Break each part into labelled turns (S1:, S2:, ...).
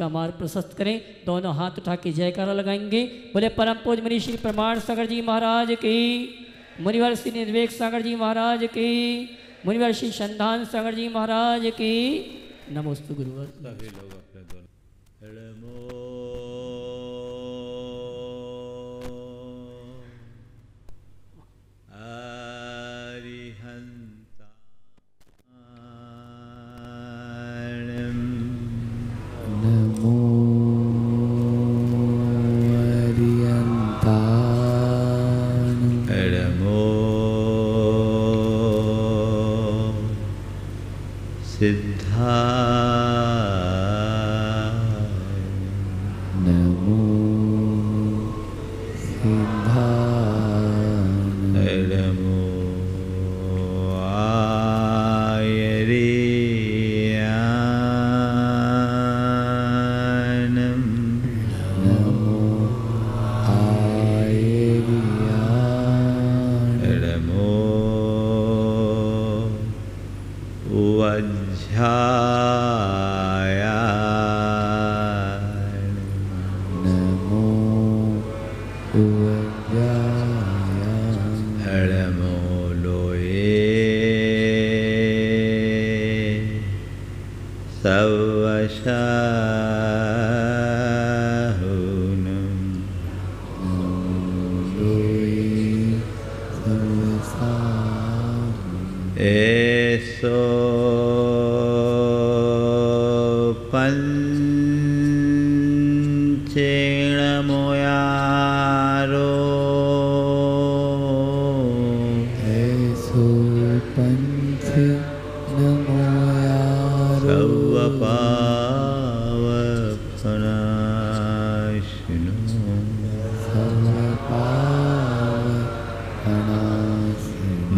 S1: मार्ग प्रशस्त करें। दोनों हाथ उठा के जयकारा लगाएंगे। बोले परम पूज्य मुनि श्री प्रमाण सागर जी महाराज की, मुनिवर श्री निर्वेक सागर जी महाराज की, मुनिवर श्री संधान सागर जी महाराज की। नमोस्तु गुरुवर।
S2: सभी लोग अपने दोनों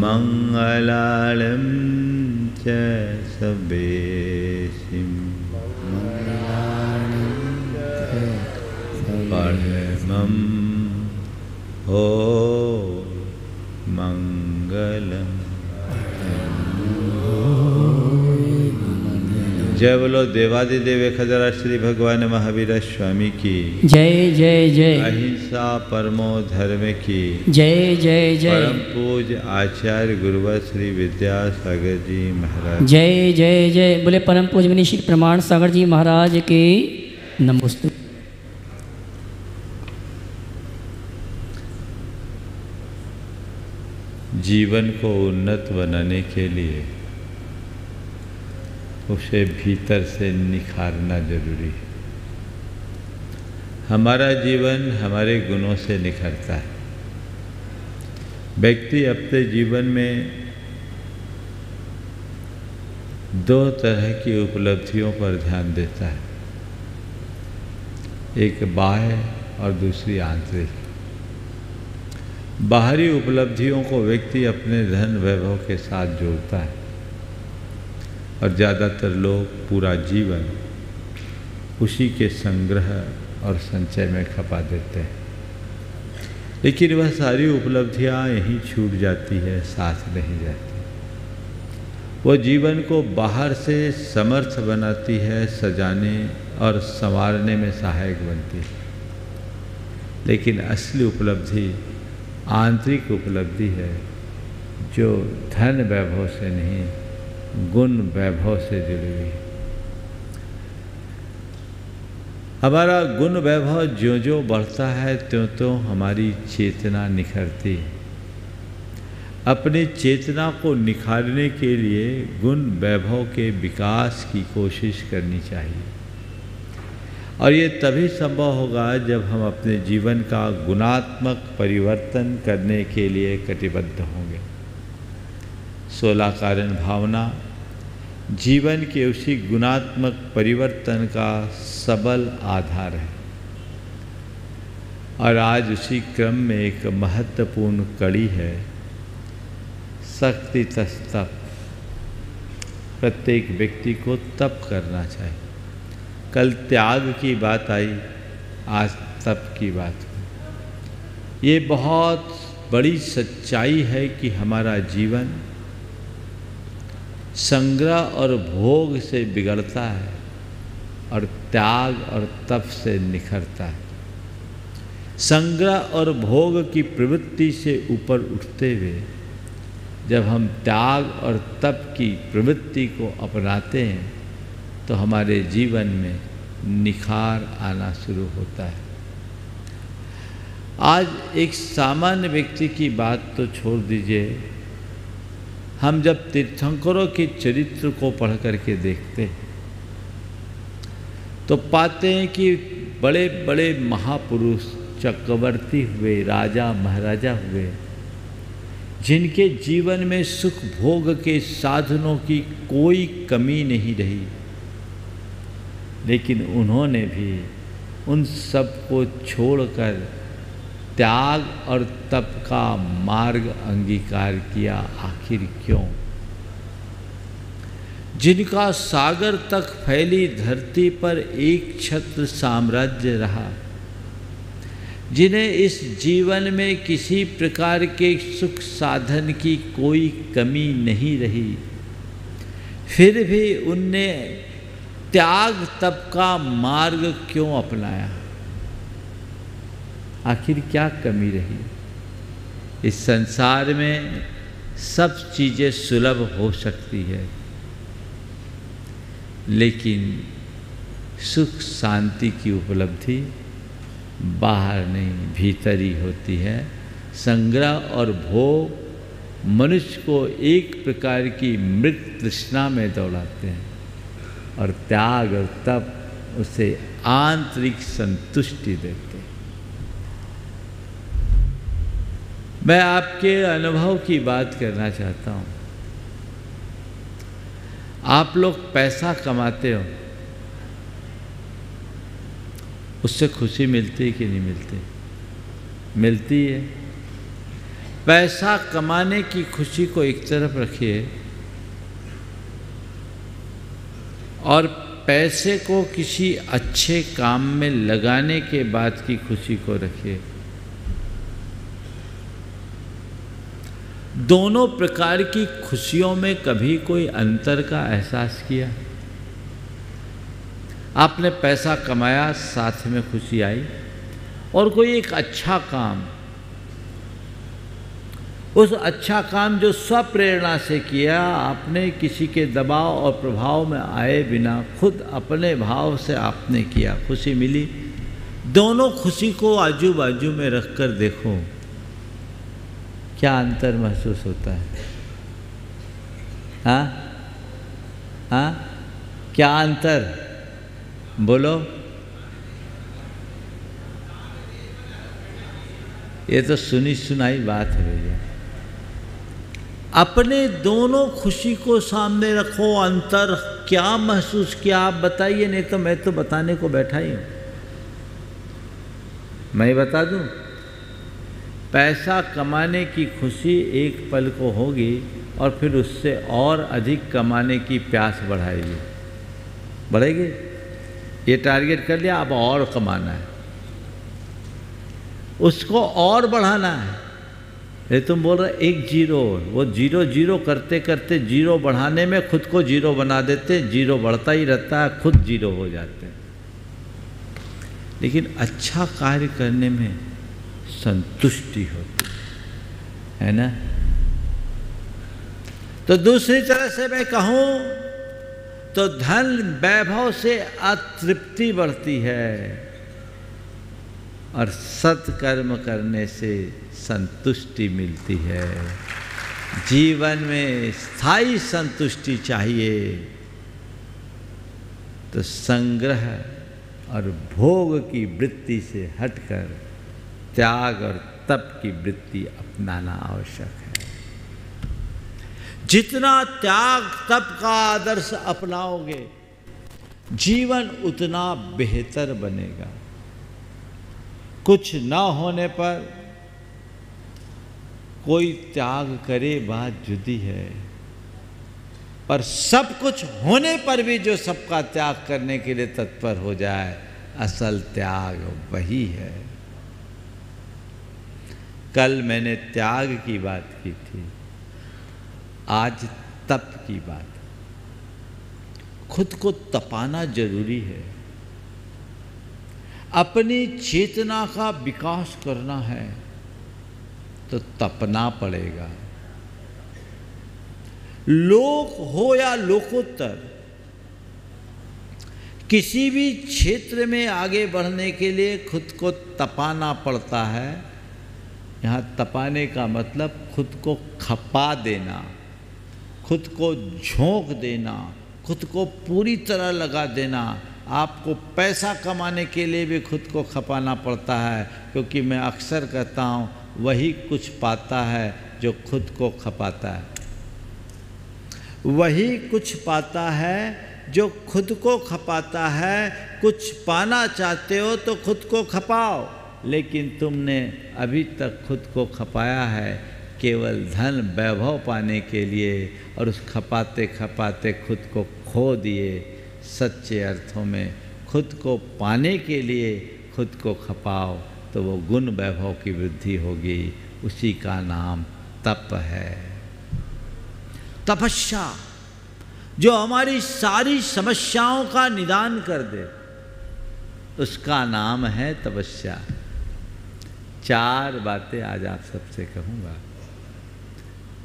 S2: मंगलालम च सवेशिम परमं हो मंगलम। जय बोलो देवादिदेव खजरा श्री भगवान महावीर स्वामी की
S1: जय जय जय।
S2: अहिंसा परमो धर्म की
S1: जय जय जय।
S2: परम पूज्य आचार्य गुरुवर श्री विद्यासागर जी महाराज
S1: जय जय जय। बोले परम पूज्य मुनि श्री प्रमाण सागर जी महाराज की नमोस्तु।
S2: जीवन को उन्नत बनाने के लिए उसे भीतर से निखारना जरूरी है। हमारा जीवन हमारे गुणों से निखरता है। व्यक्ति अपने जीवन में दो तरह की उपलब्धियों पर ध्यान देता है, एक बाह्य और दूसरी आंतरिक। बाहरी उपलब्धियों को व्यक्ति अपने धन वैभव के साथ जोड़ता है और ज़्यादातर लोग पूरा जीवन उसी के संग्रह और संचय में खपा देते हैं। लेकिन वह सारी उपलब्धियां यहीं छूट जाती है, साथ नहीं जाती। वह जीवन को बाहर से समर्थ बनाती है, सजाने और संवारने में सहायक बनती है। लेकिन असली उपलब्धि आंतरिक उपलब्धि है, जो धन वैभव से नहीं, गुण वैभव से जुड़ी हुई है। हमारा गुण वैभव ज्यों ज्यों बढ़ता है त्यों त्यों हमारी चेतना निखरती है। अपनी चेतना को निखारने के लिए गुण वैभव के विकास की कोशिश करनी चाहिए, और ये तभी संभव होगा जब हम अपने जीवन का गुणात्मक परिवर्तन करने के लिए कटिबद्ध होंगे। 16 कारण भावना जीवन के उसी गुणात्मक परिवर्तन का सबल आधार है, और आज उसी क्रम में एक महत्वपूर्ण कड़ी है शक्ति तप। प्रत्येक व्यक्ति को तप करना चाहिए। कल त्याग की बात आई, आज तप की बात हुई। ये बहुत बड़ी सच्चाई है कि हमारा जीवन संग्रह और भोग से बिगड़ता है और त्याग और तप से निखरता है। संग्रह और भोग की प्रवृत्ति से ऊपर उठते हुए जब हम त्याग और तप की प्रवृत्ति को अपनाते हैं तो हमारे जीवन में निखार आना शुरू होता है। आज एक सामान्य व्यक्ति की बात तो छोड़ दीजिए, हम जब तीर्थंकरों के चरित्र को पढ़ करके देखते हैं तो पाते हैं कि बड़े बड़े महापुरुष, चक्रवर्ती हुए, राजा महाराजा हुए, जिनके जीवन में सुख भोग के साधनों की कोई कमी नहीं रही, लेकिन उन्होंने भी उन सब को छोड़कर त्याग और तप का मार्ग अंगीकार किया। आखिर क्यों? जिनका सागर तक फैली धरती पर एक छत्र साम्राज्य रहा, जिन्हें इस जीवन में किसी प्रकार के सुख साधन की कोई कमी नहीं रही, फिर भी उनने त्याग तप का मार्ग क्यों अपनाया? आखिर क्या कमी रही? इस संसार में सब चीज़ें सुलभ हो सकती है, लेकिन सुख शांति की उपलब्धि बाहर नहीं, भीतर ही होती है। संग्रह और भोग मनुष्य को एक प्रकार की मृग तृष्णा में दौड़ाते हैं, और त्याग और तप उसे आंतरिक संतुष्टि देते हैं। मैं आपके अनुभव की बात करना चाहता हूँ। आप लोग पैसा कमाते हो, उससे खुशी मिलती है कि नहीं मिलती? मिलती है। पैसा कमाने की खुशी को एक तरफ रखिए और पैसे को किसी अच्छे काम में लगाने के बाद की खुशी को रखिए। दोनों प्रकार की खुशियों में कभी कोई अंतर का एहसास किया? आपने पैसा कमाया, साथ में खुशी आई, और कोई एक अच्छा काम, उस अच्छा काम जो स्वप्रेरणा से किया, आपने किसी के दबाव और प्रभाव में आए बिना खुद अपने भाव से आपने किया, खुशी मिली। दोनों खुशी को आजू बाजू में रखकर देखो, क्या अंतर महसूस होता है? हाँ हाँ, क्या अंतर? बोलो। ये तो सुनी सुनाई बात है भैया। अपने दोनों खुशी को सामने रखो। अंतर क्या महसूस किया आप बताइए, नहीं तो मैं तो बताने को बैठा ही हूं। मैं बता दूं, पैसा कमाने की खुशी एक पल को होगी और फिर उससे और अधिक कमाने की प्यास बढ़ाएगी, बढ़ेगी। ये टारगेट कर लिया, अब और कमाना है, उसको और बढ़ाना है। ये तुम बोल रहे एक जीरो, वो जीरो जीरो करते करते जीरो बढ़ाने में खुद को जीरो बना देते, जीरो बढ़ता ही रहता है, खुद जीरो हो जाते हैं। लेकिन अच्छा कार्य करने में संतुष्टि होती है ना। तो दूसरी तरह से मैं कहूं तो धन वैभव से अतृप्ति बढ़ती है और सत्कर्म करने से संतुष्टि मिलती है। जीवन में स्थायी संतुष्टि चाहिए तो संग्रह और भोग की वृत्ति से हटकर त्याग और तप की वृत्ति अपनाना आवश्यक है। जितना त्याग तप का आदर्श अपनाओगे, जीवन उतना बेहतर बनेगा। कुछ न होने पर कोई त्याग करे बात जुदी है, पर सब कुछ होने पर भी जो सबका त्याग करने के लिए तत्पर हो जाए, असल त्याग वही है। कल मैंने त्याग की बात की थी, आज तप की बात। खुद को तपाना जरूरी है। अपनी चेतना का विकास करना है तो तपना पड़ेगा। लोक हो या लोकोत्तर, किसी भी क्षेत्र में आगे बढ़ने के लिए खुद को तपाना पड़ता है। यहाँ तपाने का मतलब खुद को खपा देना, खुद को झोंक देना, खुद को पूरी तरह लगा देना। आपको पैसा कमाने के लिए भी खुद को खपाना पड़ता है, क्योंकि मैं अक्सर कहता हूँ वही कुछ पाता है जो खुद को खपाता है। वही कुछ पाता है जो खुद को खपाता है। कुछ पाना चाहते हो तो खुद को खपाओ, लेकिन तुमने अभी तक खुद को खपाया है केवल धन वैभव पाने के लिए, और उस खपाते खपाते खुद को खो दिए। सच्चे अर्थों में खुद को पाने के लिए खुद को खपाओ तो वो गुण वैभव की वृद्धि होगी। उसी का नाम तप है। तपस्या जो हमारी सारी समस्याओं का निदान कर दे, उसका नाम है तपस्या। 4 बातें आज आप सबसे कहूँगा।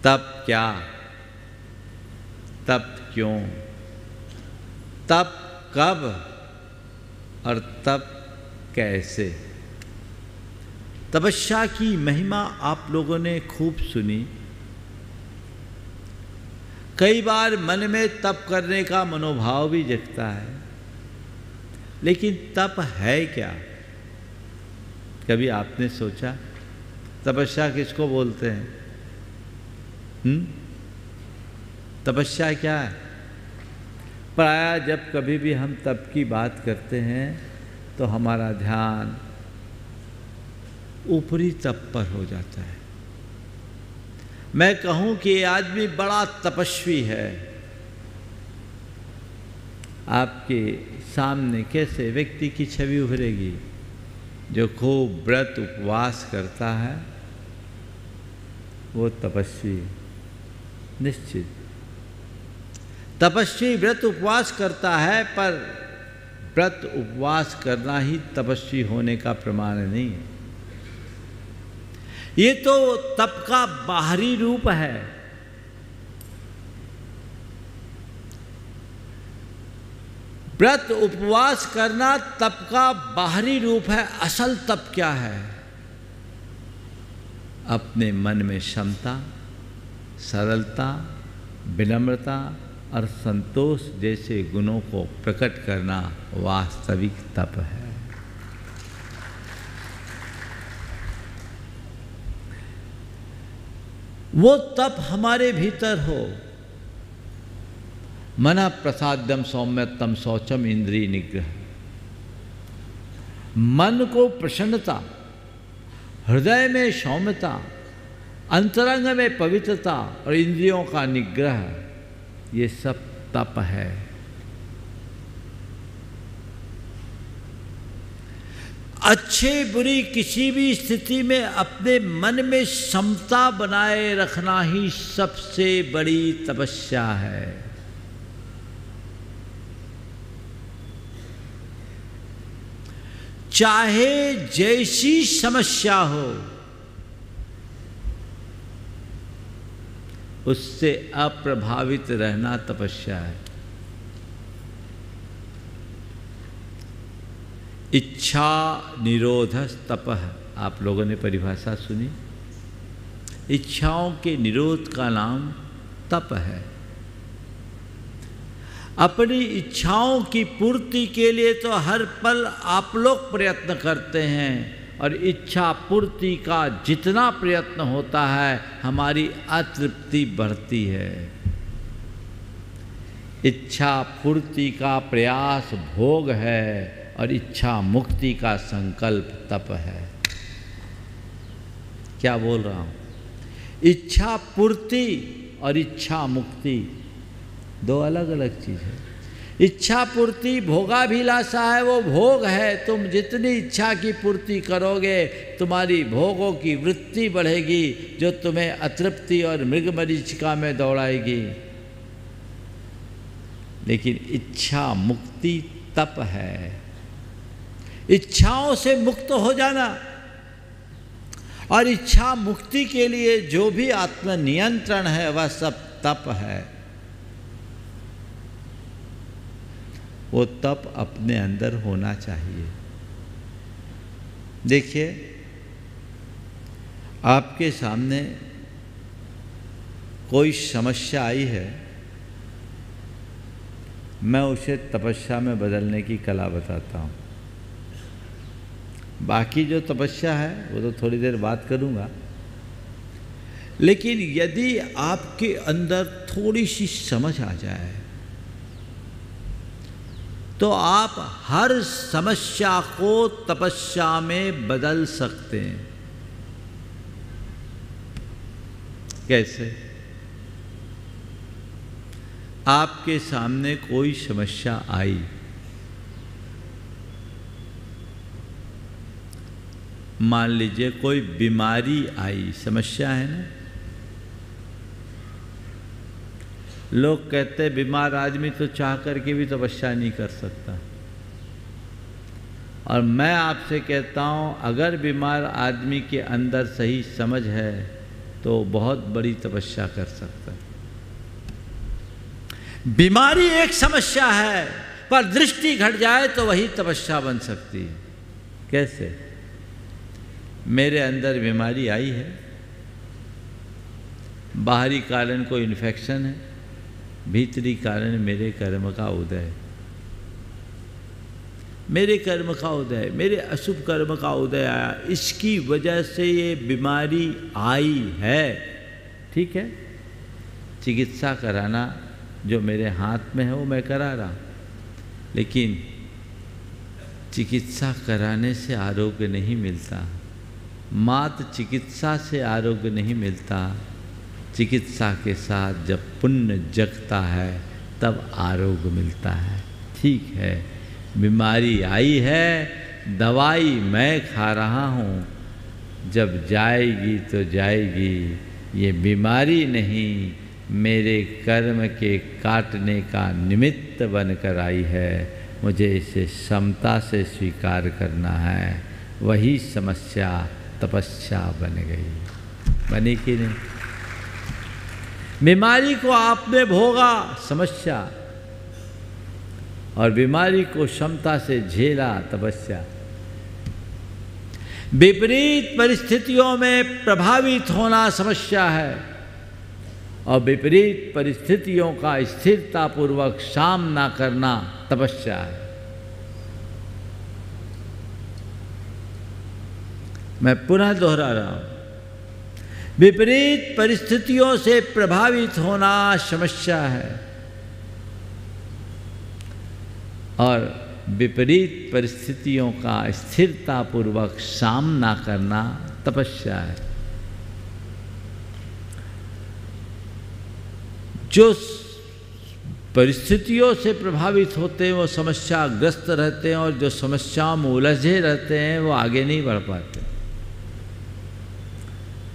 S2: तप क्या, तप क्यों, तप कब और तप कैसे। तपस्या की महिमा आप लोगों ने खूब सुनी। कई बार मन में तप करने का मनोभाव भी जगता है, लेकिन तप है क्या? कभी आपने सोचा तपस्या किसको बोलते हैं? तपस्या क्या है? प्रायः जब कभी भी हम तप की बात करते हैं तो हमारा ध्यान ऊपरी तप पर हो जाता है। मैं कहूं कि ये आदमी बड़ा तपस्वी है। आपके सामने कैसे व्यक्ति की छवि उभरेगी? जो खूब व्रत उपवास करता है वो तपस्वी, निश्चित। तपस्वी व्रत उपवास करता है, पर व्रत उपवास करना ही तपस्वी होने का प्रमाण नहीं है। ये तो तप का बाहरी रूप है। व्रत उपवास करना तप का बाहरी रूप है। असल तप क्या है? अपने मन में क्षमता, सरलता, विनम्रता और संतोष जैसे गुणों को प्रकट करना वास्तविक तप है। वो तप हमारे भीतर हो। मन प्रसाद्यम सौम्यतम शौचम इंद्रिय निग्रह। मन को प्रसन्नता, हृदय में सौम्यता, अंतरंग में पवित्रता और इंद्रियों का निग्रह, ये सब तप है। अच्छे बुरी किसी भी स्थिति में अपने मन में समता बनाए रखना ही सबसे बड़ी तपस्या है। चाहे जैसी समस्या हो, उससे अप्रभावित रहना तपस्या है। इच्छा निरोधस तपः, आप लोगों ने परिभाषा सुनी। इच्छाओं के निरोध का नाम तप है। अपनी इच्छाओं की पूर्ति के लिए तो हर पल आप लोग प्रयत्न करते हैं, और इच्छा पूर्ति का जितना प्रयत्न होता है हमारी अतृप्ति बढ़ती है। इच्छा पूर्ति का प्रयास भोग है और इच्छा मुक्ति का संकल्प तप है। क्या बोल रहा हूँ? इच्छा पूर्ति और इच्छा मुक्ति दो अलग अलग चीज़ है। इच्छा पूर्ति भोगाभिलाषा है, वो भोग है। तुम जितनी इच्छा की पूर्ति करोगे तुम्हारी भोगों की वृत्ति बढ़ेगी, जो तुम्हें अतृप्ति और मृगमरीचिका में दौड़ाएगी। लेकिन इच्छा मुक्ति तप है। इच्छाओं से मुक्त हो जाना। और इच्छा मुक्ति के लिए जो भी आत्मनियंत्रण है वह सब तप है। वो तप अपने अंदर होना चाहिए। देखिए, आपके सामने कोई समस्या आई है, मैं उसे तपस्या में बदलने की कला बताता हूँ। बाकी जो तपस्या है वो तो थोड़ी देर बात करूँगा, लेकिन यदि आपके अंदर थोड़ी सी समझ आ जाए तो आप हर समस्या को तपस्या में बदल सकते हैं। कैसे? आपके सामने कोई समस्या आई, मान लीजिए कोई बीमारी आई, समस्या है ना। लोग कहते हैं बीमार आदमी तो चाह करके भी तपस्या नहीं कर सकता, और मैं आपसे कहता हूँ अगर बीमार आदमी के अंदर सही समझ है तो बहुत बड़ी तपस्या कर सकता है। बीमारी एक समस्या है, पर दृष्टि घट जाए तो वही तपस्या बन सकती है। कैसे? मेरे अंदर बीमारी आई है, बाहरी कारण कोई इन्फेक्शन है, भीतरी कारण मेरे कर्म का उदय, मेरे कर्म का उदय, मेरे अशुभ कर्म का उदय आया, इसकी वजह से ये बीमारी आई है। ठीक है, चिकित्सा कराना जो मेरे हाथ में है वो मैं करा रहा, लेकिन चिकित्सा कराने से आरोग्य नहीं मिलता, मात्र चिकित्सा से आरोग्य नहीं मिलता। चिकित्सा के साथ जब पुण्य जगता है तब आरोग्य मिलता है। ठीक है, बीमारी आई है, दवाई मैं खा रहा हूँ, जब जाएगी तो जाएगी, ये बीमारी नहीं, मेरे कर्म के काटने का निमित्त बनकर आई है। मुझे इसे समता से स्वीकार करना है। वही समस्या तपस्या बन गई। बनी कि नहीं? बीमारी को आपने भोगा, समस्या, और बीमारी को क्षमता से झेला, तपस्या। विपरीत परिस्थितियों में प्रभावित होना समस्या है, और विपरीत परिस्थितियों का स्थिरतापूर्वक सामना करना तपस्या है। मैं पुनः दोहरा रहा हूं, विपरीत परिस्थितियों से प्रभावित होना समस्या है, और विपरीत परिस्थितियों का स्थिरतापूर्वक सामना करना तपस्या है। जो परिस्थितियों से प्रभावित होते हैं वो समस्याग्रस्त रहते हैं, और जो समस्याओं में उलझे रहते हैं वो आगे नहीं बढ़ पाते,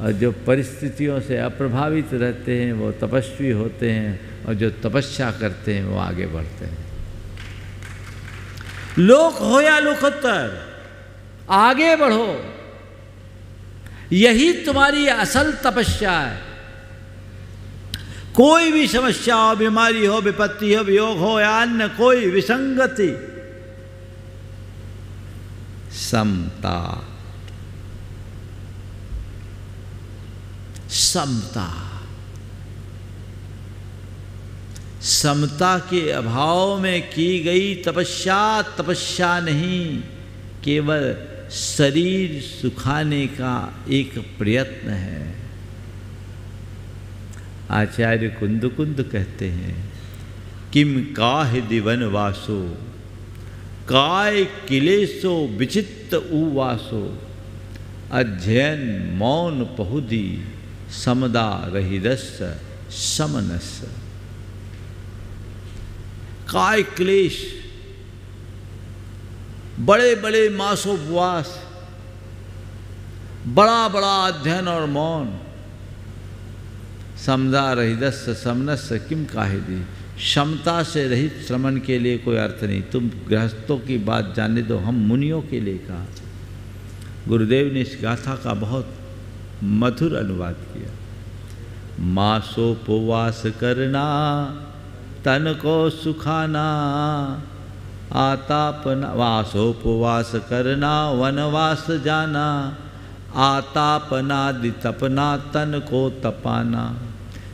S2: और जो परिस्थितियों से अप्रभावित रहते हैं वो तपस्वी होते हैं, और जो तपस्या करते हैं वो आगे बढ़ते हैं। लोक हो या लोकोत्तर, आगे बढ़ो, यही तुम्हारी असल तपस्या है। कोई भी समस्या हो, बीमारी हो, विपत्ति हो, वियोग हो या अन्य कोई विसंगति, समता, समता, समता के अभाव में की गई तपस्या तपस्या नहीं, केवल शरीर सुखाने का एक प्रयत्न है। आचार्य कुंद कहते हैं, किम काहि दिवन वासो काय किलेशो विचित्त उवासो, अध्ययन मौन पहुदी समदा रहिदस्य समनस्य। काय क्लेश, बड़े बड़े मासोपवास, बड़ा बड़ा अध्ययन और मौन, समदा रहिदस्य समनस्य किम काहिदी, क्षमता से रहित श्रमण के लिए कोई अर्थ नहीं। तुम गृहस्थों की बात जाने दो, हम मुनियों के लिए कहा। गुरुदेव ने इस गाथा का बहुत मधुर अनुवाद किया। मासोपवास करना तन को सुखाना, आतापना वासोपवास करना वनवास जाना, आतापनादि तपना तन को तपाना,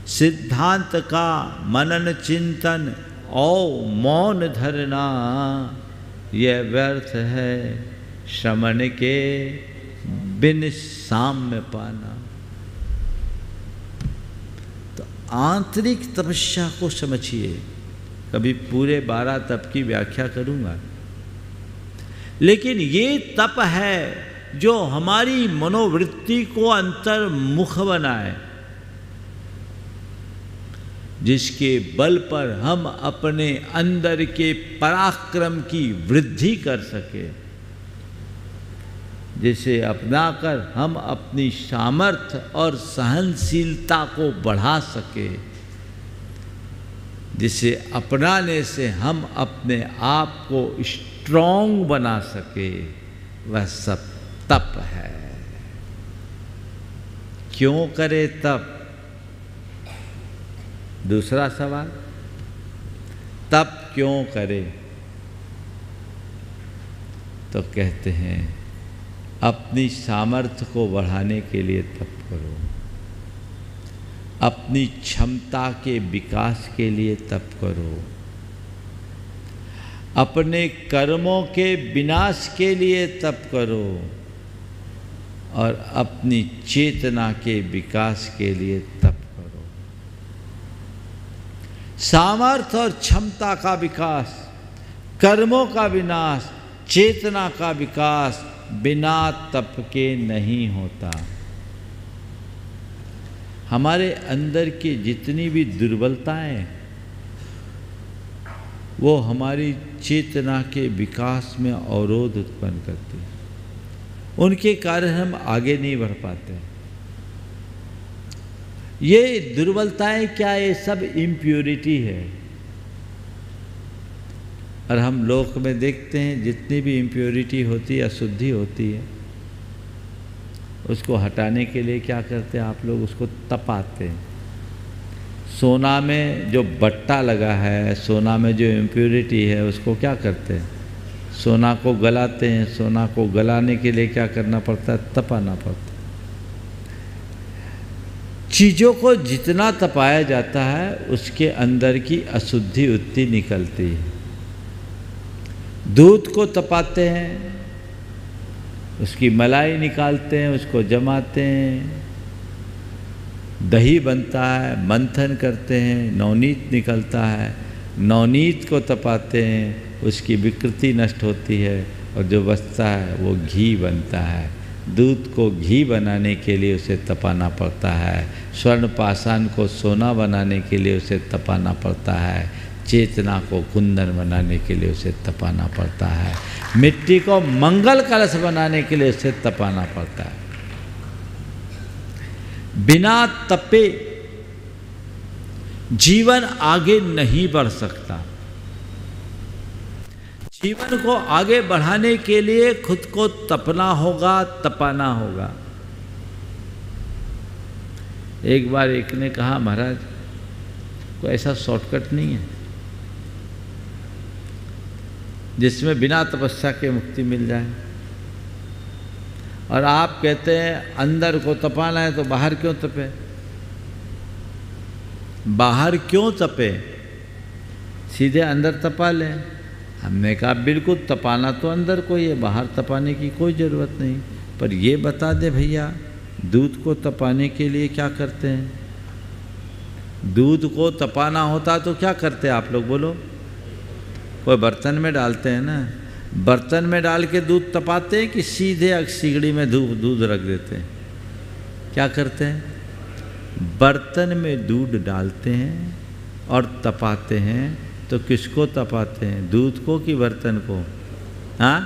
S2: सिद्धांत का मनन चिंतन और मौन धरना, यह व्यर्थ है श्रमण के बिन साम्य पाना। तो आंतरिक तपस्या को समझिए। कभी पूरे 12 तप की व्याख्या करूंगा, लेकिन ये तप है जो हमारी मनोवृत्ति को अंतर्मुख बनाए, जिसके बल पर हम अपने अंदर के पराक्रम की वृद्धि कर सके, जिसे अपनाकर हम अपनी सामर्थ्य और सहनशीलता को बढ़ा सके, जिसे अपनाने से हम अपने आप को स्ट्रॉन्ग बना सके, वह सब तप है। क्यों करे तप? दूसरा सवाल, तप क्यों करे? तो कहते हैं अपनी सामर्थ्य को बढ़ाने के लिए तप करो, अपनी क्षमता के विकास के लिए तप करो, अपने कर्मों के विनाश के लिए तप करो, और अपनी चेतना के विकास के लिए तप करो। सामर्थ्य और क्षमता का विकास, कर्मों का विनाश, चेतना का विकास बिना तप के नहीं होता। हमारे अंदर की जितनी भी दुर्बलताएं, वो हमारी चेतना के विकास में अवरोध उत्पन्न करती हैं। उनके कारण हम आगे नहीं बढ़ पाते। ये दुर्बलताएं क्या, ये सब इम्प्योरिटी है। और हम लोक में देखते हैं जितनी भी इम्प्योरिटी होती है, अशुद्धि होती है, उसको हटाने के लिए क्या करते हैं आप लोग? उसको तपाते हैं। सोना में जो बट्टा लगा है, सोना में जो इम्प्योरिटी है, उसको क्या करते हैं? सोना को गलाते हैं। सोना को गलाने के लिए क्या करना पड़ता है? तपाना पड़ता है। चीज़ों को जितना तपाया जाता है, उसके अंदर की अशुद्धि उतनी निकलती है। दूध को तपाते हैं, उसकी मलाई निकालते हैं, उसको जमाते हैं, दही बनता है, मंथन करते हैं, नवनीत निकलता है, नवनीत को तपाते हैं, उसकी विकृति नष्ट होती है, और जो बचता है वो घी बनता है। दूध को घी बनाने के लिए उसे तपाना पड़ता है। स्वर्ण पाषाण को सोना बनाने के लिए उसे तपाना पड़ता है। चेतना को कुंदन बनाने के लिए उसे तपाना पड़ता है। मिट्टी को मंगल कलश बनाने के लिए उसे तपाना पड़ता है। बिना तपे जीवन आगे नहीं बढ़ सकता। जीवन को आगे बढ़ाने के लिए खुद को तपना होगा, तपाना होगा। एक बार एक ने कहा, महाराज कोई ऐसा शॉर्टकट नहीं है जिसमें बिना तपस्या के मुक्ति मिल जाए? और आप कहते हैं अंदर को तपाना है, तो बाहर क्यों तपे? बाहर क्यों तपे? सीधे अंदर तपा लें। हमने कहा बिल्कुल तपाना तो अंदर को ही है, बाहर तपाने की कोई ज़रूरत नहीं। पर ये बता दे भैया, दूध को तपाने के लिए क्या करते हैं? दूध को तपाना होता तो क्या करते हैं आप लोग बोलो? कोई बर्तन में डालते हैं ना। बर्तन में डाल के दूध तपाते हैं कि सीधे सिगड़ी में दूध रख देते हैं? क्या करते हैं? बर्तन में दूध डालते हैं और तपाते हैं। तो किसको तपाते हैं? दूध को कि बर्तन को? हाँ,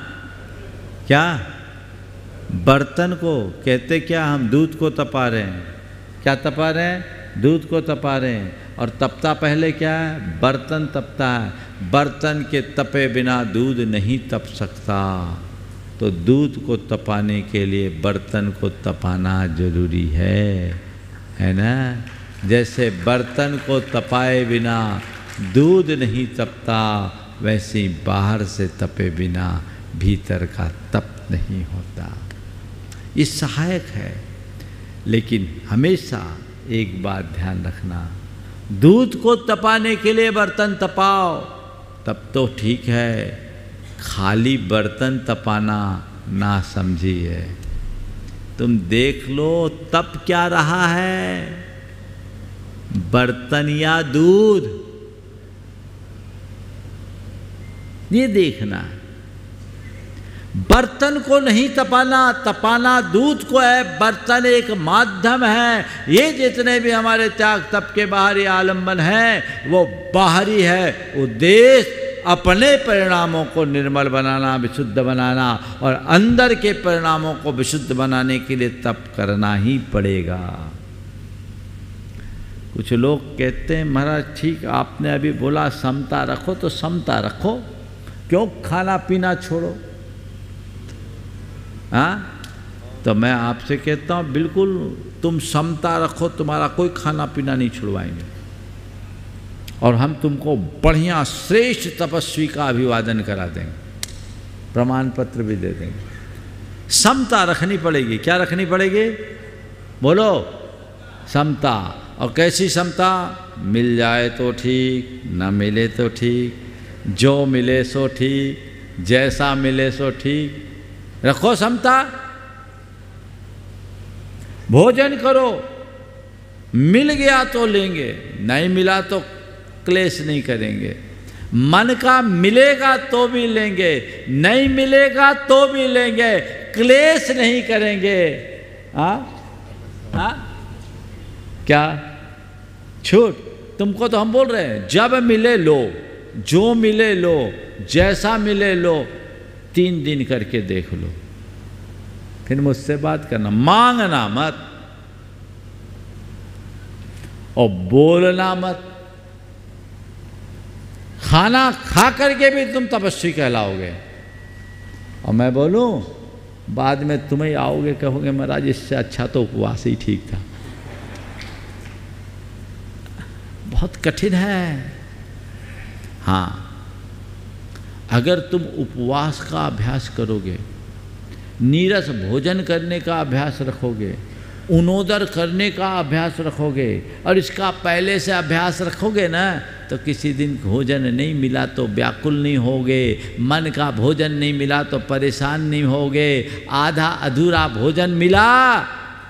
S2: क्या? बर्तन को। कहते क्या हम दूध को तपा रहे हैं? क्या तपा रहे हैं? दूध को तपा रहे हैं। और तपता पहले क्या है? बर्तन तपता है। बर्तन के तपे बिना दूध नहीं तप सकता। तो दूध को तपाने के लिए बर्तन को तपाना जरूरी है ना? जैसे बर्तन को तपाए बिना दूध नहीं तपता, वैसे ही बाहर से तपे बिना भीतर का तप नहीं होता। ये सहायक है, लेकिन हमेशा एक बात ध्यान रखना, दूध को तपाने के लिए बर्तन तपाओ तब तो ठीक है, खाली बर्तन तपाना ना समझी है। तुम देख लो तप क्या रहा है, बर्तन या दूध, ये देखना। बर्तन को नहीं तपाना, तपाना दूध को है। बर्तन एक माध्यम है। ये जितने भी हमारे त्याग तप के बाहरी आलम्बन है वो बाहरी है। उद्देश्य अपने परिणामों को निर्मल बनाना, विशुद्ध बनाना, और अंदर के परिणामों को विशुद्ध बनाने के लिए तप करना ही पड़ेगा। कुछ लोग कहते हैं महाराज ठीक आपने अभी बोला समता रखो, तो समता रखो, क्यों खाना पीना छोड़ो? हाँ, तो मैं आपसे कहता हूँ बिल्कुल तुम समता रखो, तुम्हारा कोई खाना पीना नहीं छुड़वाएंगे, और हम तुमको बढ़िया श्रेष्ठ तपस्वी का अभिवादन करा देंगे, प्रमाण पत्र भी दे देंगे। समता रखनी पड़ेगी। क्या रखनी पड़ेगी? बोलो, समता। और कैसी समता? मिल जाए तो ठीक, न मिले तो ठीक, जो मिले सो ठीक, जैसा मिले सो ठीक, रखो समता। भोजन करो, मिल गया तो लेंगे, नहीं मिला तो क्लेश नहीं करेंगे। मन का मिलेगा तो भी लेंगे, नहीं मिलेगा तो भी लेंगे, क्लेश नहीं करेंगे। हाँ हाँ, क्या छूट? तुमको तो हम बोल रहे हैं जब मिले लो, जो मिले लो, जैसा मिले लो, 3 दिन करके देख लो, फिर मुझसे बात करना। मांगना मत और बोलना मत। खाना खा करके भी तुम तपस्वी कहलाओगे, और मैं बोलूं बाद में तुम्हें आओगे कहोगे महाराज इससे अच्छा तो उपवास ही ठीक था। बहुत कठिन है। हाँ, अगर तुम उपवास का अभ्यास करोगे, नीरस भोजन करने का अभ्यास रखोगे, उनोदर करने का अभ्यास रखोगे, और इसका पहले से अभ्यास रखोगे ना, तो किसी दिन भोजन नहीं मिला तो व्याकुल नहीं होगे, मन का भोजन नहीं मिला तो परेशान नहीं होगे, आधा अधूरा भोजन मिला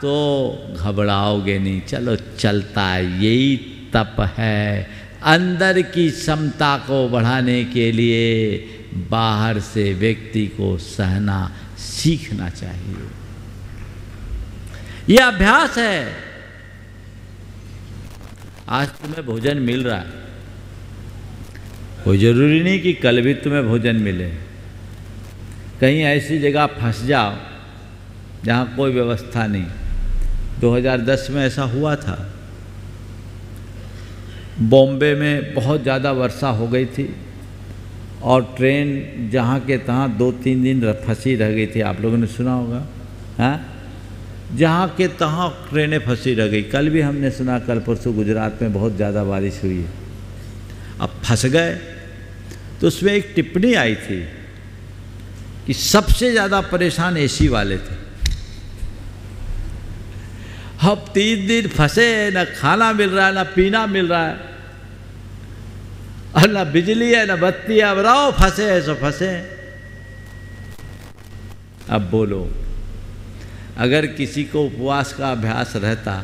S2: तो घबराओगे नहीं। चलो चलता है, यही तप है। अंदर की क्षमता को बढ़ाने के लिए बाहर से व्यक्ति को सहना सीखना चाहिए। यह अभ्यास है। आज तुम्हें भोजन मिल रहा है, कोई जरूरी नहीं कि कल भी तुम्हें भोजन मिले। कहीं ऐसी जगह फंस जाओ जहाँ कोई व्यवस्था नहीं। 2010 में ऐसा हुआ था। बॉम्बे में बहुत ज़्यादा वर्षा हो गई थी और ट्रेन जहाँ के तहाँ 2-3 दिन फंसी रह गई थी। आप लोगों ने सुना होगा, हाँ, जहाँ के तहाँ ट्रेनें फंसी रह गई। कल भी हमने सुना, कल परसों गुजरात में बहुत ज़्यादा बारिश हुई है। अब फंस गए तो उसमें एक टिप्पणी आई थी कि सबसे ज़्यादा परेशान एसी वाले थे। अब 3 दिन फंसे, न खाना मिल रहा है, न पीना मिल रहा है, और न बिजली है, न बत्ती है। अब रहो, फंसे है सो फंसे। अब बोलो, अगर किसी को उपवास का अभ्यास रहता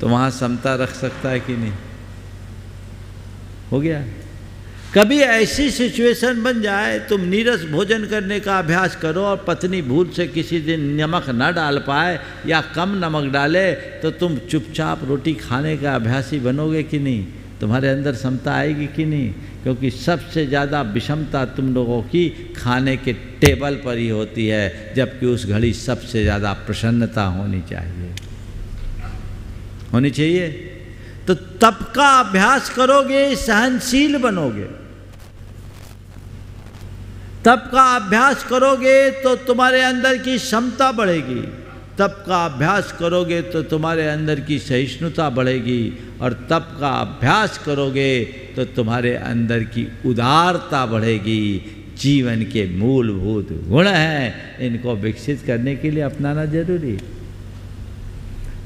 S2: तो वहाँ समता रख सकता है कि नहीं? हो गया। कभी ऐसी सिचुएशन बन जाए तुम नीरस भोजन करने का अभ्यास करो और पत्नी भूल से किसी दिन नमक न डाल पाए या कम नमक डाले, तो तुम चुपचाप रोटी खाने का अभ्यासी बनोगे कि नहीं? तुम्हारे अंदर समता आएगी कि नहीं? क्योंकि सबसे ज़्यादा विषमता तुम लोगों की खाने के टेबल पर ही होती है, जबकि उस घड़ी सबसे ज़्यादा प्रसन्नता होनी चाहिए। होनी चाहिए। तो तप का अभ्यास करोगे, सहनशील बनोगे। तप का अभ्यास करोगे तो तुम्हारे अंदर की क्षमता बढ़ेगी। तप का अभ्यास करोगे तो तुम्हारे अंदर की सहिष्णुता बढ़ेगी। और तप का अभ्यास करोगे तो तुम्हारे अंदर की उदारता बढ़ेगी। जीवन के मूलभूत गुण हैं, इनको विकसित करने के लिए अपनाना जरूरी।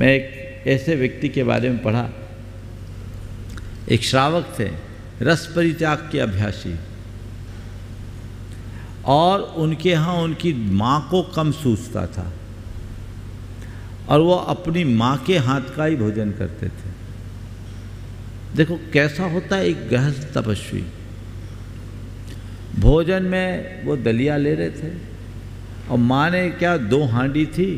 S2: मैं एक ऐसे व्यक्ति के बारे में पढ़ा, एक श्रावक थे, रस परित्याग के अभ्यासी, और उनके यहाँ उनकी माँ को कम सूझता था और वो अपनी माँ के हाथ का ही भोजन करते थे। देखो कैसा होता है एक गृहस्थ तपस्वी। भोजन में वो दलिया ले रहे थे और माँ ने क्या 2 हांडी थी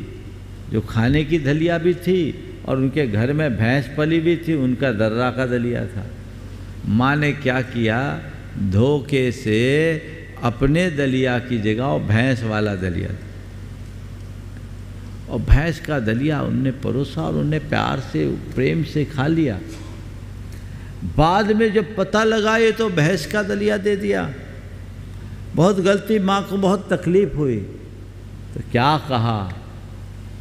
S2: जो खाने की दलिया भी थी और उनके घर में भैंस पली भी थी, उनका दर्रा का दलिया था। माँ ने क्या किया, धोखे से अपने दलिया की जगह वो भैंस वाला दलिया था और भैंस का दलिया उनने परोसा और उनने प्यार से प्रेम से खा लिया। बाद में जब पता लगा ये तो भैंस का दलिया दे दिया, बहुत गलती, माँ को बहुत तकलीफ हुई। तो क्या कहा,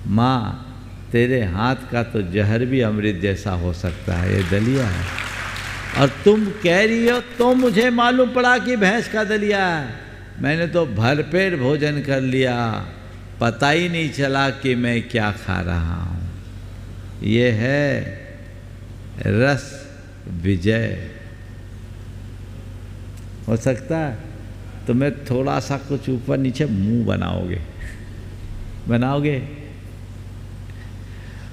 S2: माँ तेरे हाथ का तो जहर भी अमृत जैसा हो सकता है, ये दलिया है, और तुम कह रही हो तो मुझे मालूम पड़ा कि भैंस का दलिया है। मैंने तो भरपेट भोजन कर लिया, पता ही नहीं चला कि मैं क्या खा रहा हूँ। ये है रस विजय। हो सकता है तुम्हें थोड़ा सा कुछ ऊपर नीचे मुंह बनाओगे।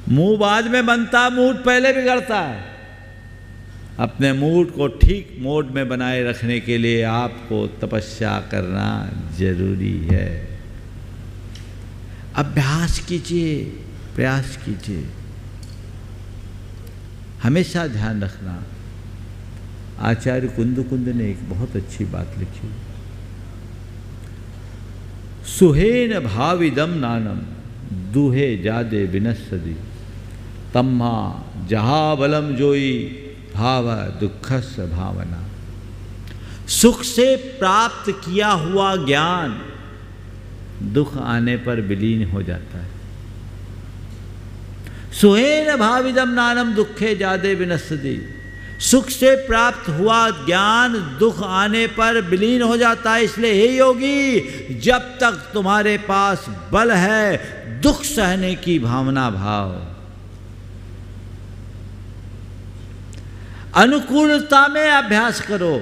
S2: मुंह बाद में बनता, मूड पहले बिगड़ता है। अपने मूड को ठीक मोड में बनाए रखने के लिए आपको तपस्या करना जरूरी है। अभ्यास कीजिए, प्रयास कीजिए। हमेशा ध्यान रखना, आचार्य कुंद ने एक बहुत अच्छी बात लिखी, सुहेन भाविदम नानम दुहे जादे विनस्सदी तम्हा जहा बलम जोई भाव दुखस भावना। सुख से प्राप्त किया हुआ ज्ञान दुख आने पर विलीन हो जाता है। सुहेन भाविदम नानम दुखे जादे विनस्सदी। सुख से प्राप्त हुआ ज्ञान दुख आने पर विलीन हो जाता है। इसलिए हे योगी, जब तक तुम्हारे पास बल है दुख सहने की भावना भाव, अनुकूलता में अभ्यास करो,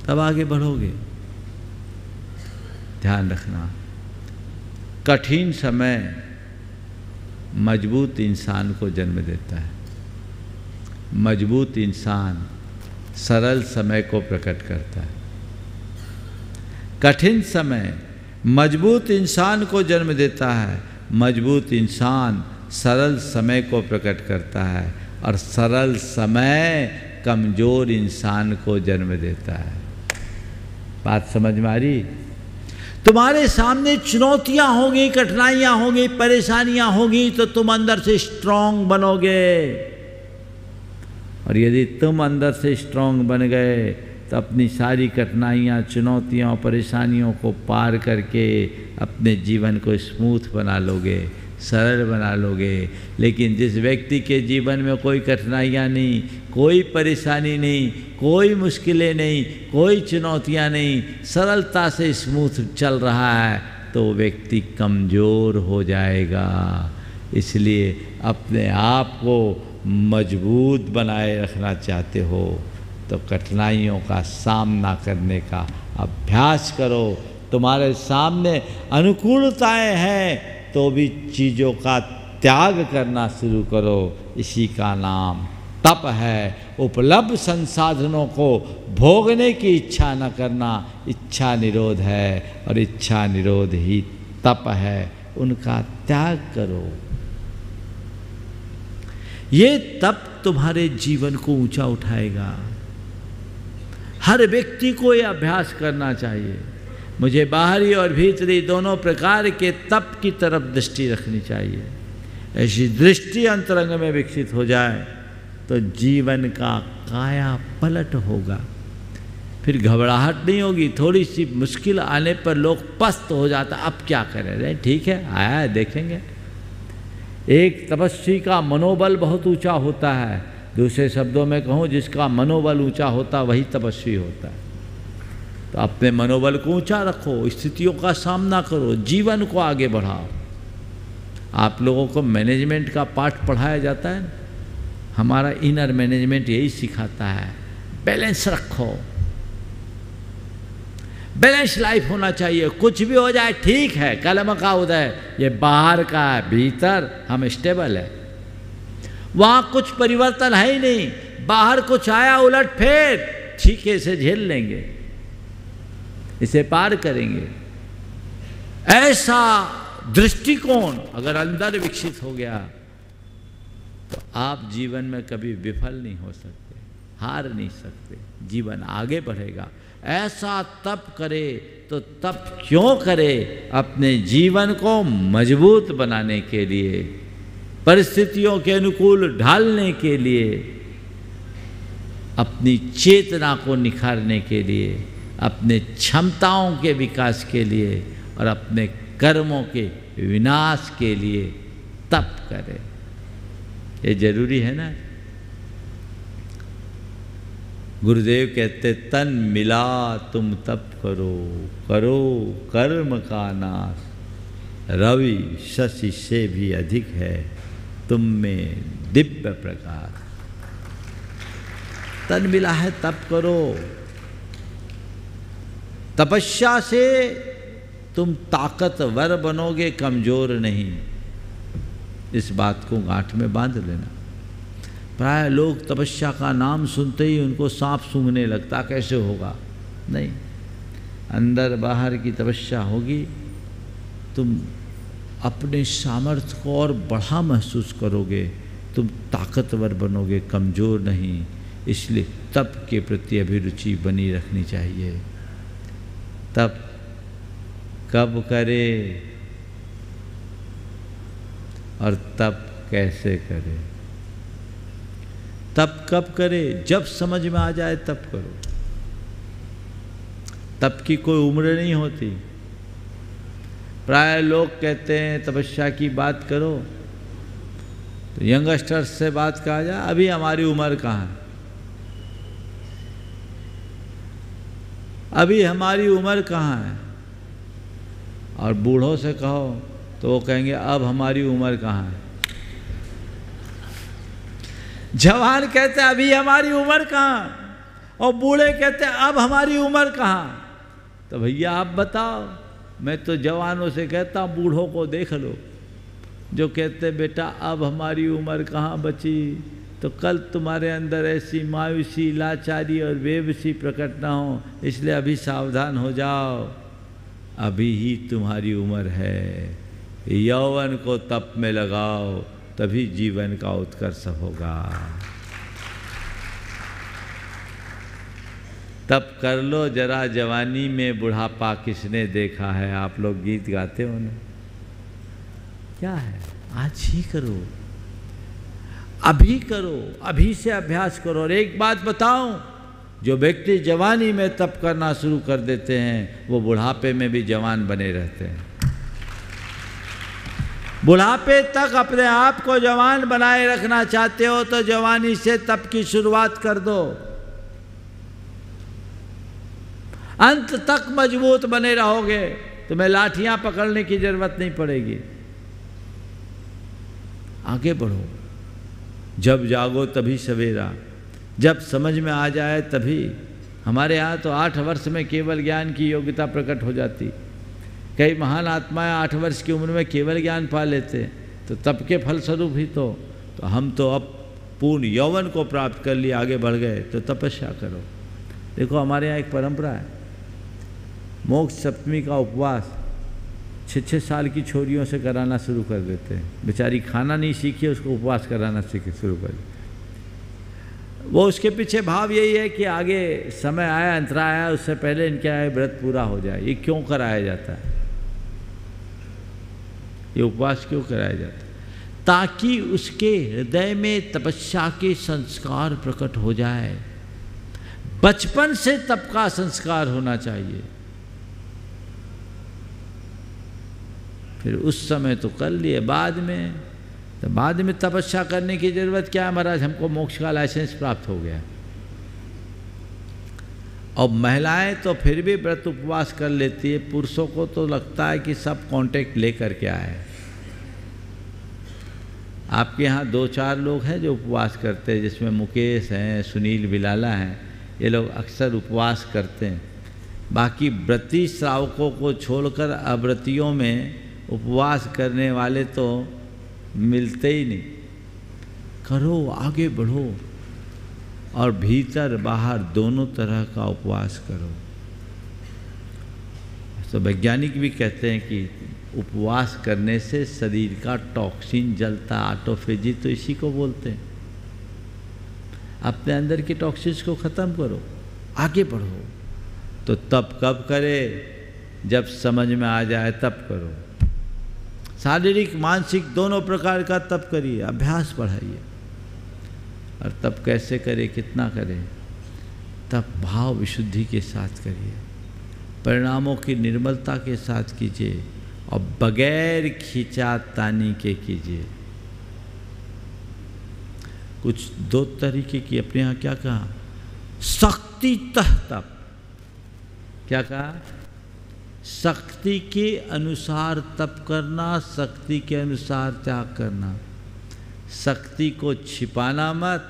S2: तब आगे बढ़ोगे। ध्यान रखना, कठिन समय मजबूत इंसान को जन्म देता है। मजबूत इंसान सरल समय को प्रकट करता है। कठिन समय मजबूत इंसान को जन्म देता है। मजबूत इंसान सरल समय को प्रकट करता है और सरल समय कमजोर इंसान को जन्म देता है। बात समझ में आ रही? तुम्हारे सामने चुनौतियां होंगी, कठिनाइयां होंगी, परेशानियां होंगी, तो तुम अंदर से स्ट्रांग बनोगे। और यदि तुम अंदर से स्ट्रांग बन गए तो अपनी सारी कठिनाइयां, चुनौतियों, परेशानियों को पार करके अपने जीवन को स्मूथ बना लोगे, सरल बना लोगे। लेकिन जिस व्यक्ति के जीवन में कोई कठिनाइयाँ नहीं, कोई परेशानी नहीं, कोई मुश्किलें नहीं, कोई चुनौतियाँ नहीं, सरलता से स्मूथ चल रहा है, तो वो व्यक्ति कमज़ोर हो जाएगा। इसलिए अपने आप को मजबूत बनाए रखना चाहते हो तो कठिनाइयों का सामना करने का अभ्यास करो। तुम्हारे सामने अनुकूलताएं हैं तो भी चीज़ों का त्याग करना शुरू करो। इसी का नाम तप है। उपलब्ध संसाधनों को भोगने की इच्छा न करना इच्छा निरोध है, और इच्छा निरोध ही तप है। उनका त्याग करो। ये तप तुम्हारे जीवन को ऊंचा उठाएगा। हर व्यक्ति को यह अभ्यास करना चाहिए। मुझे बाहरी और भीतरी दोनों प्रकार के तप की तरफ दृष्टि रखनी चाहिए। ऐसी दृष्टि अंतरंग में विकसित हो जाए तो जीवन का काया पलट होगा। फिर घबराहट नहीं होगी। थोड़ी सी मुश्किल आने पर लोग पस्त हो जाता, अब क्या करें, रहे ठीक है आया है देखेंगे। एक तपस्वी का मनोबल बहुत ऊंचा होता है। दूसरे शब्दों में कहूँ, जिसका मनोबल ऊंचा होता वही तपस्वी होता है। तो अपने मनोबल को ऊंचा रखो, स्थितियों का सामना करो, जीवन को आगे बढ़ाओ। आप लोगों को मैनेजमेंट का पाठ पढ़ाया जाता है, हमारा इनर मैनेजमेंट यही सिखाता है, बैलेंस रखो। बैलेंस लाइफ होना चाहिए। कुछ भी हो जाए ठीक है, कलम का उदय, ये बाहर का है, भीतर हम स्टेबल है। वहाँ कुछ परिवर्तन है ही नहीं, बाहर कुछ आया उलट फेर ठीक है, इसे झेल लेंगे, इसे पार करेंगे। ऐसा दृष्टिकोण अगर अंदर विकसित हो गया तो आप जीवन में कभी विफल नहीं हो सकते, हार नहीं सकते, जीवन आगे बढ़ेगा। ऐसा तप करे तो तप क्यों करे? अपने जीवन को मजबूत बनाने के लिए, परिस्थितियों के अनुकूल ढालने के लिए, अपनी चेतना को निखारने के लिए, अपने क्षमताओं के विकास के लिए और अपने कर्मों के विनाश के लिए तप करे। ये जरूरी है ना। गुरुदेव कहते तन मिला तुम तप करो, करो कर्म का नाश, रवि शशि से भी अधिक है तुम में दिव्य प्रकाश। तन मिला है तप करो। तपस्या से तुम ताकतवर बनोगे, कमजोर नहीं। इस बात को गांठ में बांध लेना। प्राय लोग तपस्या का नाम सुनते ही उनको सांप सूंघने लगता, कैसे होगा? नहीं, अंदर बाहर की तपस्या होगी, तुम अपने सामर्थ्य को और बढ़ा महसूस करोगे, तुम ताकतवर बनोगे, कमज़ोर नहीं। इसलिए तप के प्रति अभिरुचि बनी रखनी चाहिए। तप कब करे और तप कैसे करे? तप कब करे? जब समझ में आ जाए तब करो। तप की कोई उम्र नहीं होती। प्राय लोग कहते हैं तपस्या की बात करो तो यंगस्टर्स से बात कहा जाए, अभी हमारी उम्र कहाँ है, अभी हमारी उम्र कहाँ है। और बूढ़ों से कहो तो वो कहेंगे अब हमारी उम्र कहाँ है। जवान कहते हैं अभी हमारी उम्र कहाँ, और बूढ़े कहते हैं अब हमारी उम्र कहाँ। तो भैया आप बताओ। मैं तो जवानों से कहता हूँ बूढ़ों को देख लो, जो कहते बेटा अब हमारी उम्र कहाँ बची, तो कल तुम्हारे अंदर ऐसी मायूसी, लाचारी और बेबसी प्रकट ना हो, इसलिए अभी सावधान हो जाओ, अभी ही तुम्हारी उम्र है। यौवन को तप में लगाओ, तभी जीवन का उत्कर्ष होगा। तप कर लो जरा जवानी में, बुढ़ापा किसने देखा है। आप लोग गीत गाते हो ना, क्या है, आज ही करो, अभी करो, अभी से अभ्यास करो। और एक बात बताऊं, जो व्यक्ति जवानी में तप करना शुरू कर देते हैं वो बुढ़ापे में भी जवान बने रहते हैं। बुढ़ापे तक अपने आप को जवान बनाए रखना चाहते हो तो जवानी से तप की शुरुआत कर दो, अंत तक मजबूत बने रहोगे, तुम्हें लाठियां पकड़ने की जरूरत नहीं पड़ेगी। आगे बढ़ो, जब जागो तभी सवेरा, जब समझ में आ जाए तभी। हमारे यहाँ तो 8 वर्ष में केवल ज्ञान की योग्यता प्रकट हो जाती। कई महान आत्माएं 8 वर्ष की उम्र में केवल ज्ञान पा लेते, तो तप के फलस्वरूप ही तो हम तो अब पूर्ण यौवन को प्राप्त कर लिए, आगे बढ़ गए। तो तपस्या करो। देखो हमारे यहाँ एक परंपरा है, मोक्ष सप्तमी का उपवास 6-6 साल की छोरियों से कराना शुरू कर देते हैं। बेचारी खाना नहीं सीखी, उसको उपवास कराना शुरू कर। वो उसके पीछे भाव यही है कि आगे समय आया, अंतरा आया, उससे पहले इनका व्रत पूरा हो जाए। ये क्यों कराया जाता है, ये उपवास क्यों कराया जाता है? ताकि उसके हृदय में तपस्या के संस्कार प्रकट हो जाए। बचपन से तप का संस्कार होना चाहिए। फिर उस समय तो कर लिए, बाद में तपस्या करने की जरूरत क्या है महाराज, हमको मोक्ष का लाइसेंस प्राप्त हो गया। और महिलाएं तो फिर भी व्रत उपवास कर लेती है, पुरुषों को तो लगता है कि सब कांटेक्ट लेकर के आए। आपके यहाँ 2-4 लोग हैं जो उपवास करते हैं, जिसमें मुकेश हैं, सुनील बिलाला हैं, ये लोग अक्सर उपवास करते हैं। बाकी व्रती श्रावकों को छोड़कर अव्रतियों में उपवास करने वाले तो मिलते ही नहीं। करो, आगे बढ़ो, और भीतर बाहर दोनों तरह का उपवास करो। तो वैज्ञानिक भी कहते हैं कि उपवास करने से शरीर का टॉक्सिन जलता, ऑटोफेजी तो इसी को बोलते हैं। अपने अंदर की टॉक्सिन्स को ख़त्म करो, आगे बढ़ो। तो तप कब करे, जब समझ में आ जाए तब करो। शारीरिक मानसिक दोनों प्रकार का तप करिए, अभ्यास बढ़ाइए। और तप कैसे करे, कितना करे? तप भाव विशुद्धि के साथ करिए, परिणामों की निर्मलता के साथ कीजिए, और बगैर खींचातानी के कीजिए। कुछ 2 तरीके की अपने यहाँ क्या कहा, शक्तितः तप। क्या कहा? शक्ति के अनुसार तप करना, शक्ति के अनुसार त्याग करना। शक्ति को छिपाना मत,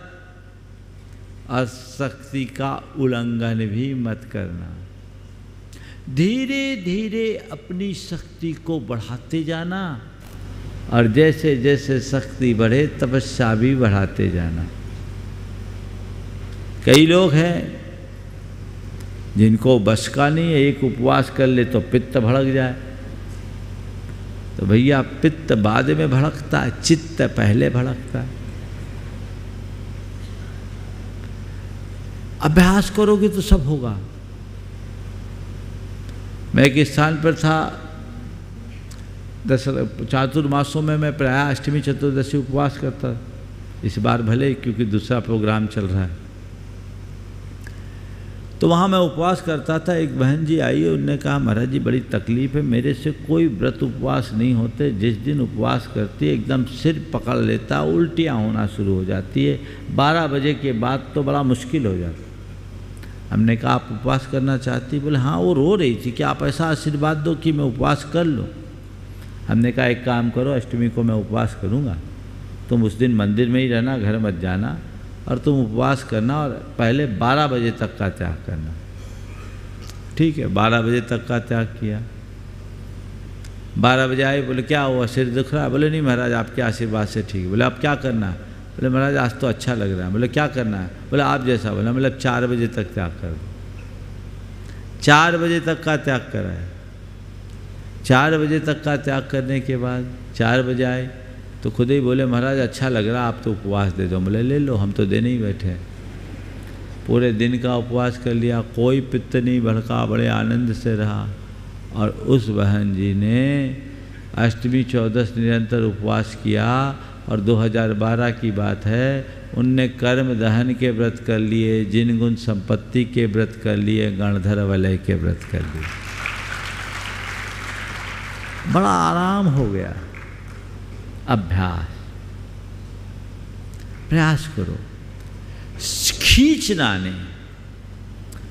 S2: और शक्ति का उल्लंघन भी मत करना। धीरे धीरे अपनी शक्ति को बढ़ाते जाना, और जैसे जैसे शक्ति बढ़े तपस्या भी बढ़ाते जाना। कई लोग हैं जिनको बस का नहीं है, एक उपवास कर ले तो पित्त भड़क जाए। तो भैया पित्त बाद में भड़कता है, चित्त पहले भड़कता है। अभ्यास करोगे तो सब होगा। मैं एक स्थान पर था, चातुर्मासों में मैं प्रायः अष्टमी चतुर्दशी उपवास करता। इस बार भले क्योंकि दूसरा प्रोग्राम चल रहा है, तो वहाँ मैं उपवास करता था। एक बहन जी आई, उन्होंने कहा महाराज जी बड़ी तकलीफ़ है, मेरे से कोई व्रत उपवास नहीं होते। जिस दिन उपवास करती है एकदम सिर पकड़ लेता, उल्टियाँ होना शुरू हो जाती है। 12 बजे के बाद तो बड़ा मुश्किल हो जाता। हमने कहा आप उपवास करना चाहती? बोले हाँ। वो रो रही थी कि आप ऐसा आशीर्वाद दो कि मैं उपवास कर लूँ। हमने कहा एक काम करो, अष्टमी को मैं उपवास करूँगा, तुम उस दिन मंदिर में ही रहना, घर मत जाना, और तुम उपवास करना, और पहले 12 बजे तक का त्याग करना। ठीक है, 12 बजे तक का त्याग किया। 12 बजे आए, बोले क्या हुआ, सिर दुख रहा है? बोले नहीं महाराज आपके आशीर्वाद से ठीक है। बोले अब क्या करना है? बोले महाराज आज तो अच्छा लग रहा है। बोले क्या करना है? बोले आप जैसा। बोला मतलब 4 बजे तक त्याग कर दो। 4 बजे तक का त्याग करा है। 4 बजे तक का त्याग करने के बाद 4 बजे आए तो खुद ही बोले महाराज अच्छा लग रहा, आप तो उपवास दे दो। बोले ले लो, हम तो देने ही बैठे हैं। पूरे दिन का उपवास कर लिया, कोई पित्त नहीं भड़का, बड़े आनंद से रहा। और उस बहन जी ने अष्टमी 14 निरंतर उपवास किया, और 2012 की बात है, उनने कर्म दहन के व्रत कर लिए, जिन गुण संपत्ति के व्रत कर लिए, गणधर वलय के व्रत कर लिए। बड़ा आराम हो गया। अभ्यास, प्रयास करो, खींचना नहीं।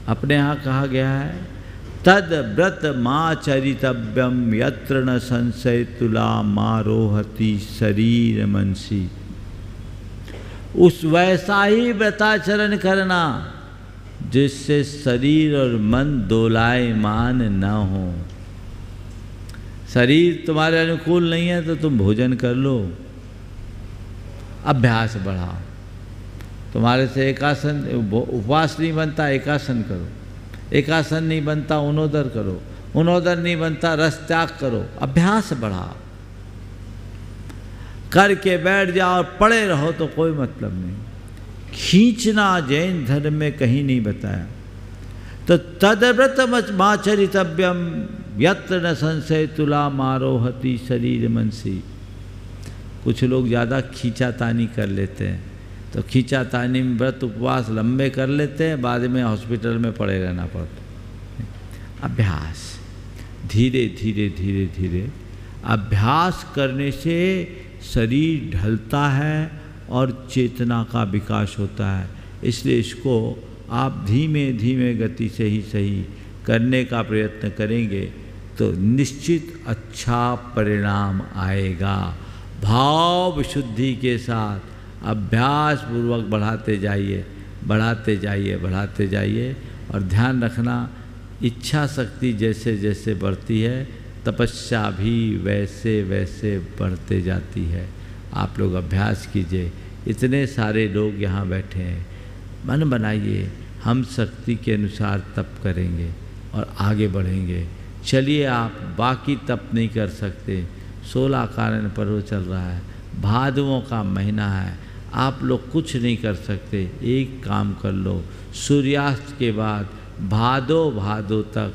S2: अपने यहाँ कहा गया है तद व्रत माचरितव्यम यत्र न संशय तुला मारोहति शरीर मनसी। उस वैसा ही व्रताचरण करना जिससे शरीर और मन दोलायमान न हो। शरीर तुम्हारे अनुकूल नहीं है तो तुम भोजन कर लो, अभ्यास बढ़ाओ। तुम्हारे से एकासन उपवास नहीं बनता, एकासन करो। एकासन नहीं बनता, उनोदर करो। उनोदर नहीं बनता, रस त्याग करो। अभ्यास बढ़ाओ, करके बैठ जाओ और पड़े रहो तो कोई मतलब नहीं। खींचना जैन धर्म में कहीं नहीं बताया। तो तदव्रत माचरितव्यम यत्र न संशय तुला मारोहति शरीर मनसी। कुछ लोग ज़्यादा खींचातानी कर लेते हैं, तो खींचातानी में व्रत उपवास लंबे कर लेते हैं, बाद में हॉस्पिटल में पड़े रहना पड़ता है। अभ्यास धीरे धीरे धीरे धीरे अभ्यास करने से शरीर ढलता है और चेतना का विकास होता है। इसलिए इसको आप धीमे धीमे गति से ही सही करने का प्रयत्न करेंगे तो निश्चित अच्छा परिणाम आएगा। भाव विशुद्धि के साथ अभ्यास पूर्वक बढ़ाते जाइए, बढ़ाते जाइए, बढ़ाते जाइए। और ध्यान रखना, इच्छा शक्ति जैसे जैसे बढ़ती है तपस्या भी वैसे वैसे बढ़ते जाती है। आप लोग अभ्यास कीजिए। इतने सारे लोग यहाँ बैठे हैं, मन बनाइए, हम शक्ति के अनुसार तप करेंगे और आगे बढ़ेंगे। चलिए, आप बाकी तप नहीं कर सकते, 16 कारण पर्व चल रहा है, भादवों का महीना है, आप लोग कुछ नहीं कर सकते। एक काम कर लो, सूर्यास्त के बाद भादो तक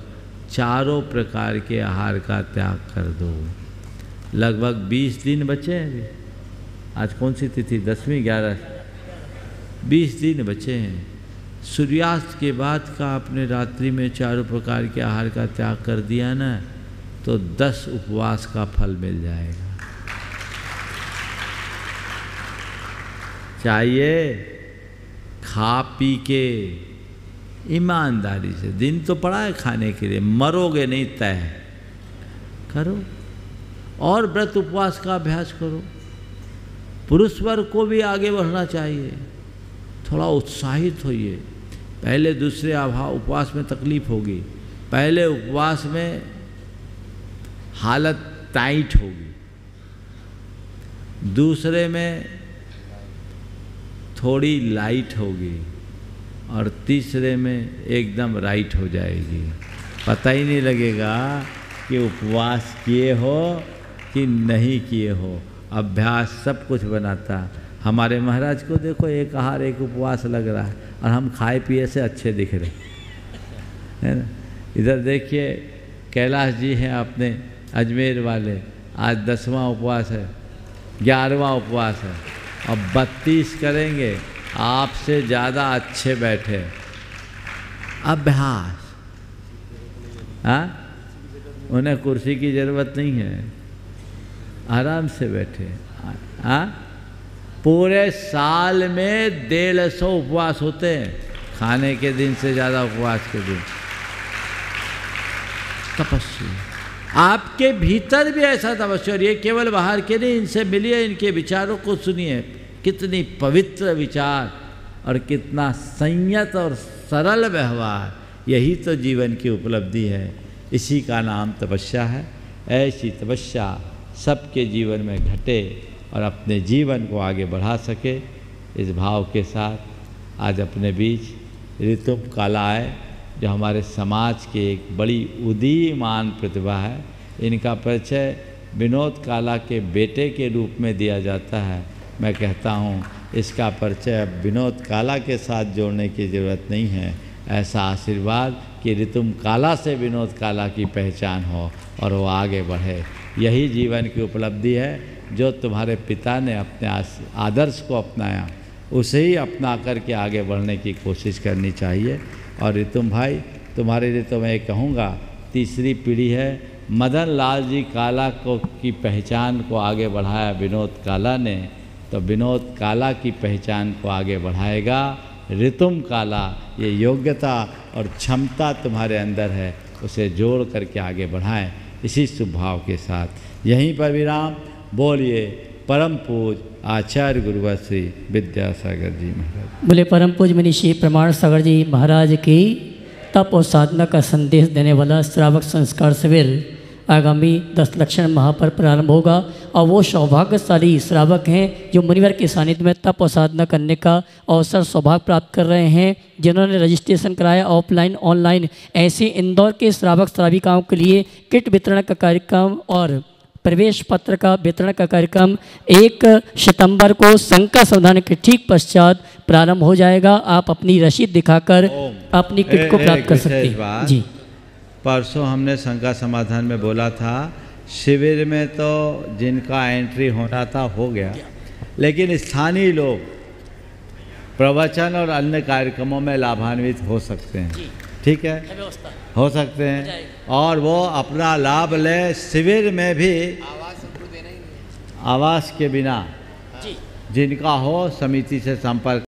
S2: चारों प्रकार के आहार का त्याग कर दो। लगभग 20 दिन बचे हैं अभी। आज कौन सी तिथि? 10वीं 11, 20 दिन बचे हैं। सूर्यास्त के बाद का आपने रात्रि में चारों प्रकार के आहार का त्याग कर दिया ना, तो 10 उपवास का फल मिल जाएगा। चाहिए खा पी के ईमानदारी से, दिन तो पड़ा है खाने के लिए, मरोगे नहीं तय करो। और व्रत उपवास का अभ्यास करो। पुरुष वर्ग को भी आगे बढ़ना चाहिए, थोड़ा उत्साहित होइए। पहले दूसरे उपवास में तकलीफ होगी, पहले उपवास में हालत टाइट होगी, दूसरे में थोड़ी लाइट होगी और तीसरे में एकदम राइट हो जाएगी। पता ही नहीं लगेगा कि उपवास किए हो कि नहीं किए हो। अभ्यास सब कुछ बनाता। हमारे महाराज को देखो, एक आहार एक उपवास लग रहा है और हम खाए पिए से अच्छे दिख रहे है ना। इधर देखिए कैलाश जी हैं अपने अजमेर वाले, आज 10वां उपवास है, 11वां उपवास है और 32 करेंगे, आपसे ज़्यादा अच्छे बैठे। अभ्यास, हाँ, उन्हें कुर्सी की ज़रूरत नहीं है, आराम से बैठे। हाँ, पूरे साल में 150 उपवास होते हैं, खाने के दिन से ज़्यादा उपवास के दिन। तपस्या आपके भीतर भी ऐसा तपस्या, और ये केवल बाहर के नहीं, इनसे मिलिए, इनके विचारों को सुनिए। कितनी पवित्र विचार और कितना संयत और सरल व्यवहार, यही तो जीवन की उपलब्धि है। इसी का नाम तपस्या है। ऐसी तपस्या सबके जीवन में घटे और अपने जीवन को आगे बढ़ा सके, इस भाव के साथ आज अपने बीच ऋतुम काला है, जो हमारे समाज के एक बड़ी उदीयमान प्रतिभा है। इनका परिचय विनोद काला के बेटे के रूप में दिया जाता है। मैं कहता हूँ इसका परिचय अब विनोद काला के साथ जोड़ने की ज़रूरत नहीं है। ऐसा आशीर्वाद कि ऋतुम काला से विनोद काला की पहचान हो और वो आगे बढ़े। यही जीवन की उपलब्धि है। जो तुम्हारे पिता ने अपने आदर्श को अपनाया, उसे ही अपना करके आगे बढ़ने की कोशिश करनी चाहिए। और ऋतुम भाई, तुम्हारे लिए तो मैं कहूँगा, तीसरी पीढ़ी है। मदन लाल जी काला को की पहचान को आगे बढ़ाया विनोद काला ने, तो विनोद काला की पहचान को आगे बढ़ाएगा ऋतुम काला। ये योग्यता और क्षमता तुम्हारे अंदर है, उसे जोड़ करके आगे बढ़ाएं। इसी शुभ भाव के साथ यहीं पर विराम। बोलिए परम पूज आचार्य गुरुवर श्री विद्यासागर जी महाराज।
S1: बोले परम पूज मनीषी प्रमाण सागर जी महाराज की तप और साधना का संदेश देने वाला श्रावक संस्कार शिविर आगामी 10 लक्षण माह पर प्रारंभ होगा। और वो सौभाग्यशाली श्रावक हैं जो मुनिवर के सानिध्य में तप और साधना करने का अवसर सौभाग्य प्राप्त कर रहे हैं, जिन्होंने रजिस्ट्रेशन कराया ऑफलाइन ऑनलाइन। ऐसे इंदौर के श्रावक श्राविकाओं के लिए किट वितरण का कार्यक्रम और प्रवेश पत्र का वितरण का कार्यक्रम 1 सितंबर को शंका समाधान के ठीक पश्चात प्रारंभ हो जाएगा। आप अपनी रसीद दिखाकर अपनी किट को प्राप्त कर सकते हैं। जी,
S2: परसों हमने शंका समाधान में बोला था, शिविर में तो जिनका एंट्री होना था हो गया, लेकिन स्थानीय लोग प्रवचन और अन्य कार्यक्रमों में लाभान्वित हो सकते हैं। ठीक है, हो सकते हैं और वो अपना लाभ ले। शिविर में भी आवास के बिना जिनका हो समिति से संपर्क